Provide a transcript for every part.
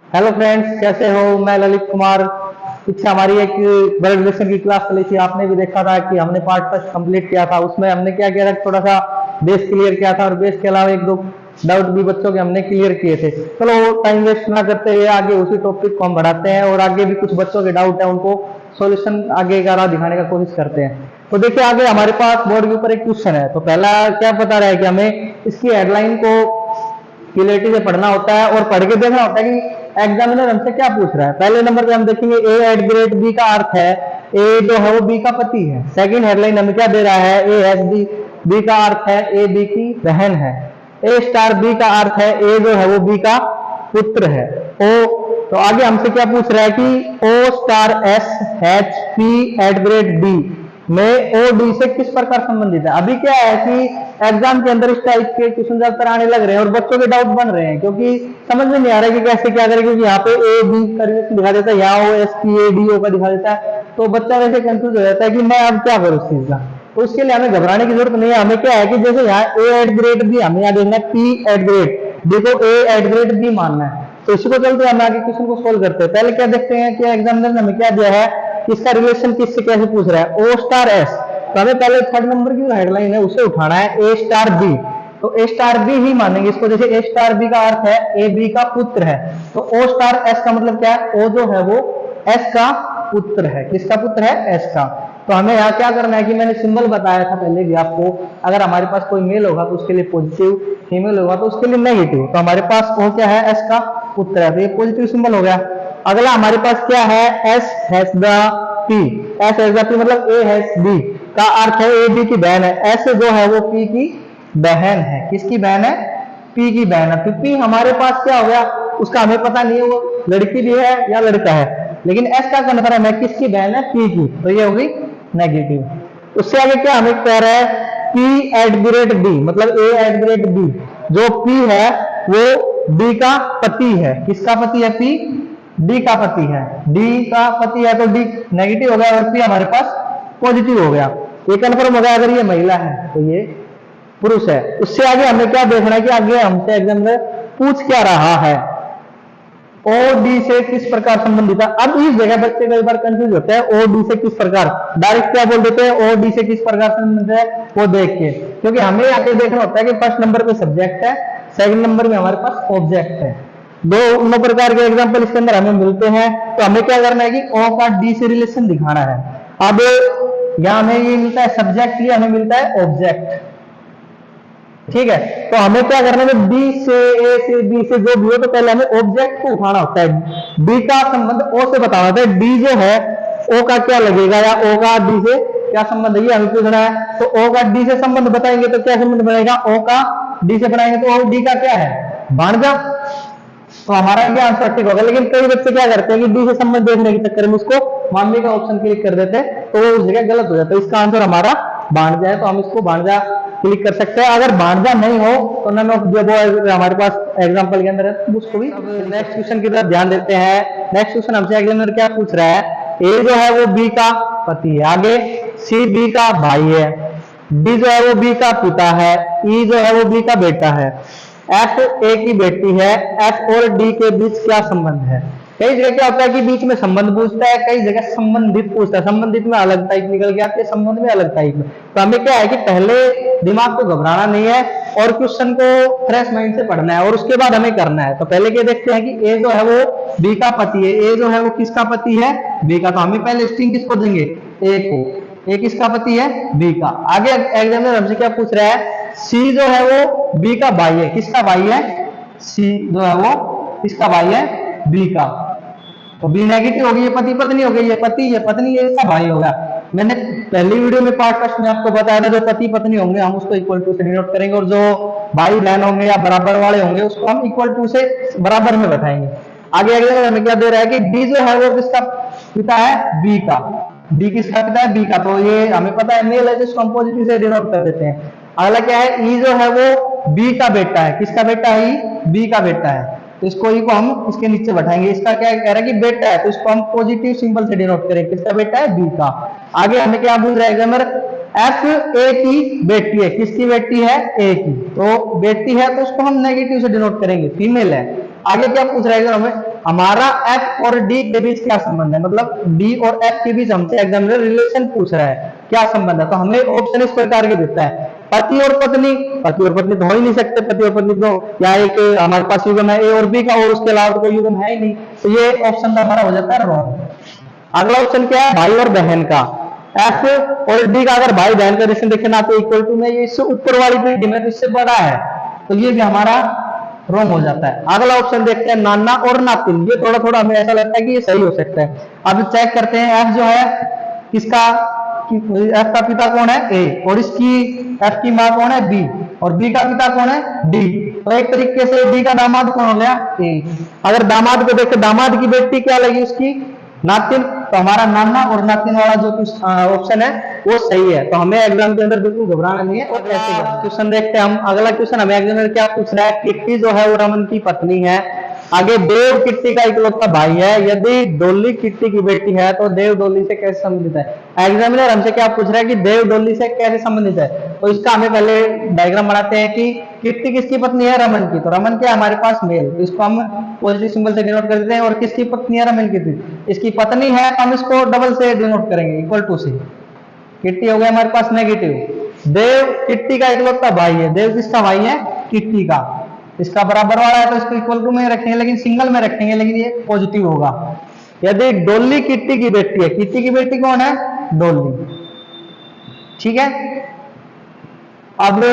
Hello friends, कैसे हो? मैं ललित कुमार। पीछे हमारी एक ब्लड रिलेशन की क्लास चली थी, आपने भी देखा था कि हमने पार्ट फर्स्ट कंप्लीट किया था। उसमें हमने क्या किया था, थोड़ा सा बेस क्लियर किया था और बेस के अलावा एक दो डाउट भी बच्चों के हमने क्लियर किए थे। चलो टाइम वेस्ट ना करते हुए आगे उसी टॉपिक को हम बढ़ाते हैं और आगे भी कुछ बच्चों के डाउट है उनको सॉल्यूशन आगे का राह दिखाने का कोशिश करते हैं। तो देखिए, आगे हमारे पास बोर्ड के ऊपर एक क्वेश्चन है। तो पहला क्या बता रहा है कि हमें इसकी हेडलाइन को क्लियरिटी से पढ़ना होता है और पढ़ के देखना होता है कि एग्जामिनर हमसे क्या पूछ रहा है। पहले नंबर पे हम देखेंगे ए एट ग्रेड बी का अर्थ है ए जो है वो बी का पति है। सेकंड हेडलाइन हमें क्या दे रहा है, ए एस बी, बी का अर्थ है ए बी की बहन है। ए स्टार बी का अर्थ है ए जो है वो बी का पुत्र है। ओ तो आगे हमसे क्या पूछ रहा है कि O star S H P at grade D में ओ डी से किस प्रकार संबंधित है। अभी क्या है कि एग्जाम के अंदर इस टाइप के क्वेश्चन ज्यादातर आने लग रहे हैं और बच्चों के डाउट बन रहे हैं क्योंकि समझ में नहीं आ रहा है कि कैसे क्या करें, क्योंकि यहाँ पे ए बी का रिलेशन दिखा देता है, यहाँ O S P A D O का दिखा देता है, तो बच्चा वैसे कंफ्यूज हो जाता है कि मैं अब क्या करूँ इस चीज का। तो उसके लिए हमें घबराने की जरूरत नहीं है। हमें क्या है कि जैसे यहाँ ए एट ग्रेड बी हमें यहाँ देखना है पी एट ग्रेड डी को ए एट ग्रेड बी मानना है। तो इसी को चलते हम आगे क्वेश्चन को सोल्व करते हैं। पहले क्या देखते हैं कि एग्जामिनर ने हमें क्या दिया है, इसका रिलेशन किससे कैसे पूछ रहा है। ओ स्टार एस, तो हमें पहले थर्ड नंबर की हेडलाइन है उसे उठाना है। ए स्टार बी, तो ए स्टार बी ही मानेंगे इसको। जैसे ए स्टार बी का अर्थ है ए बी का पुत्र है, तो ओ स्टार एस का मतलब क्या है, ओ जो है वो एस का पुत्र है। किसका पुत्र है? एस का। तो हमें यहाँ क्या करना है कि मैंने सिंबल बताया था पहले भी आपको, अगर हमारे पास कोई मेल होगा तो उसके लिए पॉजिटिव, फीमेल होगा तो उसके लिए नेगेटिव। तो हमारे पास ओ क्या है, एस का पुत्र है, तो ये पॉजिटिव सिंबल हो गया। अगला हमारे पास क्या है, S has the P, S has the P मतलब ए हैज बी का अर्थ है ए बी की बहन है। एस जो है वो पी की बहन है। किसकी बहन है? पी की बहन है। तो पी हमारे पास क्या हो गया, उसका हमें पता नहीं है वो लड़की भी है या लड़का है, लेकिन एस का कन्फर्म है किसकी बहन है, पी की, तो ये होगी नेगेटिव। उससे आगे क्या हमें कह रहा है, पी एट ग्रेड डी मतलब ए एट ग्रेड बी, जो पी है वो डी का पति है। किसका पति है? पी डी का पति है। डी का पति है तो डी नेगेटिव हो गया और पी हमारे पास पॉजिटिव हो गया। ये कन्फर्म हो गया अगर ये महिला है तो ये पुरुष है। उससे आगे हमें क्या देखना है कि आगे हमसे एग्जामिनर पूछ क्या रहा है, ओ डी से किस प्रकार संबंधित है। अब इस जगह बच्चे कई बार कंफ्यूज होते हैं, ओ डी से किस प्रकार, डायरेक्ट क्या बोल देते हैं, ओ डी से किस प्रकार संबंधित है वो देख के, क्योंकि हमें आगे देखना होता है कि फर्स्ट नंबर पे सब्जेक्ट है, सेकंड नंबर में हमारे पास ऑब्जेक्ट है। दो प्रकार के एग्जाम्पल इसके अंदर हमें मिलते हैं। तो हमें क्या करना है कि ओ का डी से रिलेशन दिखाना है। अब यहां हमें ये मिलता है सब्जेक्ट, ये हमें मिलता है ऑब्जेक्ट, ठीक है। तो हमें क्या करना है, बी से ए से बी से जो भी हो, तो पहले हमें ऑब्जेक्ट को उठाना होता है। डी का संबंध ओ से बताना होता है। डी जो है ओ का क्या लगेगा या ओ का डी से क्या संबंध है ये हमें पूछना है। तो ओ का डी से संबंध बताएंगे तो क्या संबंध बनेगा, ओ का डी से बनाएंगे तो ओ डी का क्या है, भाणजा। तो हमारा क्या आंसर ठीक होगा। लेकिन कई बच्चे क्या करते हैं कि डी से संबंध देखने के चक्कर में उसको मामले का ऑप्शन क्लिक कर देते हैं, तो वो उस जगह गलत हो जाता है। इसका आंसर हमारा भाणजा है, तो हम इसको भाणजा क्लिक कर सकते हैं। अगर भाणजा नहीं हो तो नन ऑफ जो हमारे पास एग्जांपल के अंदर है तो उसको भी। नेक्स्ट क्वेश्चन की तरफ ध्यान देते हैं। नेक्स्ट क्वेश्चन हमसे एग्जामिनर क्या पूछ रहा है, ए जो है वो बी का पति है, आगे सी बी का भाई है, डी जो है वो बी का पिता है, ई जो है वो बी का बेटा है, एफ ए की बेटी है, एफ और डी के बीच क्या संबंध है। कई जगह क्या होता है कि बीच में संबंध पूछता है, कई जगह संबंधित पूछता है। संबंधित में अलग टाइप निकल के आते हैं, संबंध में अलग टाइप में। तो हमें क्या है कि पहले दिमाग को घबराना नहीं है और क्वेश्चन को फ्रेश माइंड से पढ़ना है और उसके बाद हमें करना है। तो पहले क्या देखते हैं कि ए जो है वो बी का पति है। ए जो है वो किसका पति है, बी का। तो हमें पहले स्ट्रिंग किसको देंगे, ए को। ए किसका पति है, बी का। आगे एग्जामिनर हमसे क्या पूछ रहा है, सी जो है वो बी का भाई है। किसका भाई है, सी जो है वो किसका भाई है, बी का। तो बी नेगेटिव होगी, ये पति पत्नी हो गई, ये पति ये पत्नी ये इसका भाई होगा। मैंने पहली वीडियो में पार्ट फर्स्ट में आपको बताया था, जो पति पत्नी होंगे हम उसको इक्वल टू से डिनोट करेंगे और जो भाई बहन होंगे या बराबर वाले होंगे उसको हम इक्वल टू से बराबर में बताएंगे। आगे अगले हमें क्या दे रहा है कि डी जो है वो किसका पिता है, बी का। डी किसका पिता है, बी का। तो ये हमें पता है मेल है, जिसको हम पॉजिटिव से डिनोट कर देते हैं। अगला क्या है, ई जो है वो बी का बेटा है। किसका बेटा है, ई बी का बेटा है। तो इसको ई को हम इसके नीचे बैठाएंगे। इसका क्या कह रहा है कि बेटा है, तो इसको हम पॉजिटिव सिंबल से डिनोट करेंगे। किसका बेटा है, बी का। आगे हमें क्या पूछ रहा है एग्जामिनर, एफ ए की बेटी है। किसकी बेटी है, ए की। तो बेटी है तो उसको हम नेगेटिव से डिनोट करेंगे, फीमेल है। आगे क्या पूछ रहा है हमें, हमारा एफ और डी के बीच क्या संबंध है, मतलब डी और एफ के बीच हमसे एग्जामिनर रिलेशन पूछ रहा है, क्या संबंध है। तो हमें ऑप्शन इस प्रकार के देता है, पति और पत्नी। पति और पत्नी तो हो ही नहीं सकते, पति और पत्नी तो या एक हमारे पास युग्म है ए और बी का, और उसके अलावा तो कोई युग्म है ही नहीं, तो ये ऑप्शन तो हमारा हो जाता है रॉन्ग। अगला ऑप्शन क्या है, भाई और बहन का। एफ और डी का अगर भाई बहन का रिलेशन देखना तो इक्वल टू में, ये इससे ऊपर वाली पीढ़ी में तो इससे बड़ा है, तो ये भी हमारा रॉन्ग हो जाता है। अगला ऑप्शन देखते हैं, नाना और नातिन। ये थोड़ा थोड़ा हमें ऐसा लगता है कि ये सही हो सकता है। अब चेक करते हैं, एफ जो है किसका, एफ का पिता कौन है, ए, और इसकी एफ की माँ कौन है, बी, और बी का पिता कौन है, डी। तो एक तरीके से डी का दामाद कौन हो गया, ए। अगर दामाद को देखें, दामाद की बेटी क्या लगी उसकी, नातिन, तो हमारा नाना और नातिन वाला जो ऑप्शन है वो सही है। तो हमें एग्जाम के अंदर बिल्कुल घबराना नहीं है। और ऐसे क्वेश्चन देखते हैं हम। अगला क्वेश्चन हमें एग्जामिनर क्या पूछ रहा है, किट्टी जो है वो रमन की पत्नी है। आगे देव किट्टी का इकलौता भाई है। यदि डोली किट्टी की बेटी है तो देव डोली से कैसे संबंधित है। एग्जामिनर हमसे क्या पूछ रहा है कि देव डोली से कैसे संबंधित है। तो इसका हमें पहले डायग्राम बनाते हैं कि किट्टी किसकी पत्नी है, रमन की। तो रमन क्या है हमारे पास मेल, तो इसको हम पॉजिटिव सिंबल से डिनोट कर देते हैं। और किसकी पत्नी है, रमन की, इसकी पत्नी है, हम इसको डबल से डिनोट करेंगे, इक्वल टू से। किट्टी हो गया हमारे पास नेगेटिव। देव किट्टी का इकलौता भाई है। देव किसका भाई है, किट्टी का। इसका बराबर वाला है तो इसको इक्वल टू में रखेंगे, लेकिन सिंगल में रखेंगे, लेकिन ये पॉजिटिव होगा। यदि डोली किट्टी की बेटी है, किट्टी की बेटी कौन है, डोली, ठीक है। अब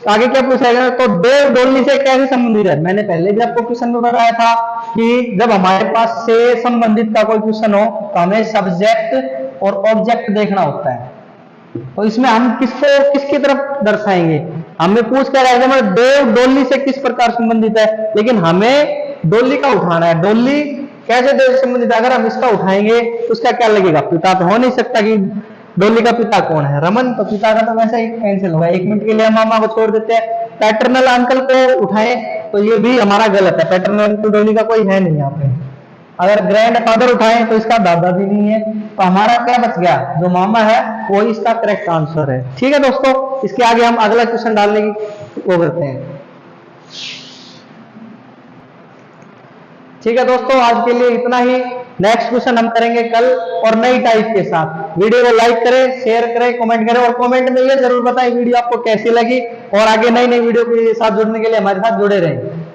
आगे क्या पूछा गया, तो देव डोली से कैसे संबंधित है। मैंने पहले भी आपको क्वेश्चन में बताया था कि जब हमारे पास से संबंधित का कोई क्वेश्चन हो तो हमें सब्जेक्ट और ऑब्जेक्ट देखना होता है। तो इसमें हम किसको किसकी तरफ दर्शाएंगे, हमें पूछ कर आएगा देव डोली से किस प्रकार संबंधित है, लेकिन हमें डोली का उठाना है। डोली कैसे देव से संबंधित है, अगर हम इसका उठाएंगे तो उसका क्या लगेगा, पिता तो हो नहीं सकता कि डोली का पिता कौन है, रमन, तो पिता का तो वैसे ही कैंसिल होगा। एक मिनट के लिए हम मामा को छोड़ देते हैं। पैटर्नल अंकल को उठाएं तो ये भी हमारा गलत है, पैटर्नल अंकल डोली का कोई है नहीं यहाँ पे। अगर ग्रैंड फादर उठाएं तो इसका दादा भी नहीं है, तो हमारा क्या बच गया, जो मामा है वो इसका करेक्ट आंसर है। ठीक है दोस्तों, इसके आगे हम अगला क्वेश्चन डालने की वो करते हैं। ठीक है दोस्तों, आज के लिए इतना ही। नेक्स्ट क्वेश्चन हम करेंगे कल और नई टाइप के साथ। वीडियो को लाइक करें, शेयर करें, कमेंट करें, और कमेंट में ये जरूर बताएं वीडियो आपको कैसी लगी, और आगे नई नई वीडियो के साथ जुड़ने के लिए हमारे साथ जुड़े रहें।